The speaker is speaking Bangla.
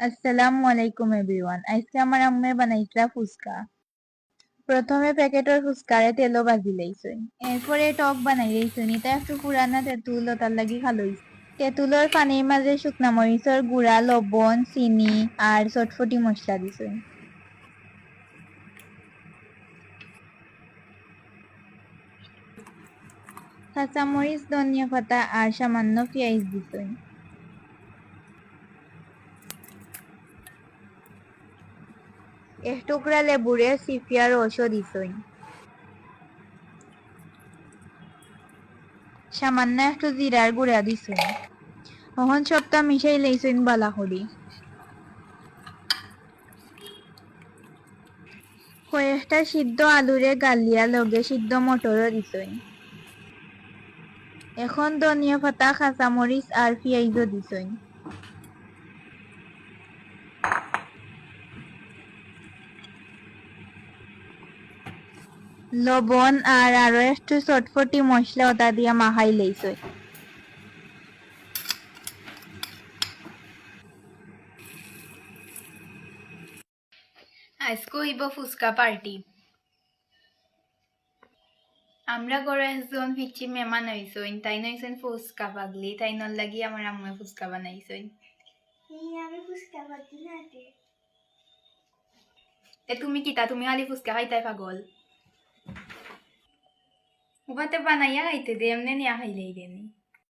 আসসালামু আলাইকুম এভরিওয়ান। আজকে আমার আম্মে বানাইছিলা ফুচকা। প্রথমে প্যাকেটের ফুচকারে তেলো ভাজি লইছই। এরপরে টক বানাই লইছই। এটা একটু পুরানা তেঁতুল তার লাগি ভালো হইছে। তেঁতুলের পানির মাঝে শুকনা মরিচের গুঁড়া, লবণ, চিনি আর চটফটি মশলা দিছই। কাঁচামরিচ, ধনিয়া পাতা আর সামান্য পেঁয়াজ দিছই। এক টুকরা লেবুরে চিপিয়া রসও দিছই। সামান্য একটু জিরার গুঁড়া দিছই। এখন সবটা মিশাই লইছই বালা করি। কয়েকটা সিদ্ধ আলুরে গালিয়া লগে সিদ্ধ মটরও দিছই। এখন ধনিয়া পাতা, কাঁচামরিচ আর পেঁয়াজও দিছই। লবণ আর আরো একটু চটফটি মশলা ওটা দিয়া মাখাই লইছই। আজকে হইব ফুচকা পার্টি। আমরা ঘরে একজন পিচ্ছি মেহমান হইছইন, তাই নইছেন ফুচকা পাগলি, তাই নর লাগি আমার আম্মু ফুচকা বানাইছইন। আমি ফুচকা পাতি না তে তুমি কিতা, তুমি খালি ফুচকা খাইতাই পাগল? উবাতে বানাইয়া খাইতে দে, এমনি নিয়া খাইলেই দেনি।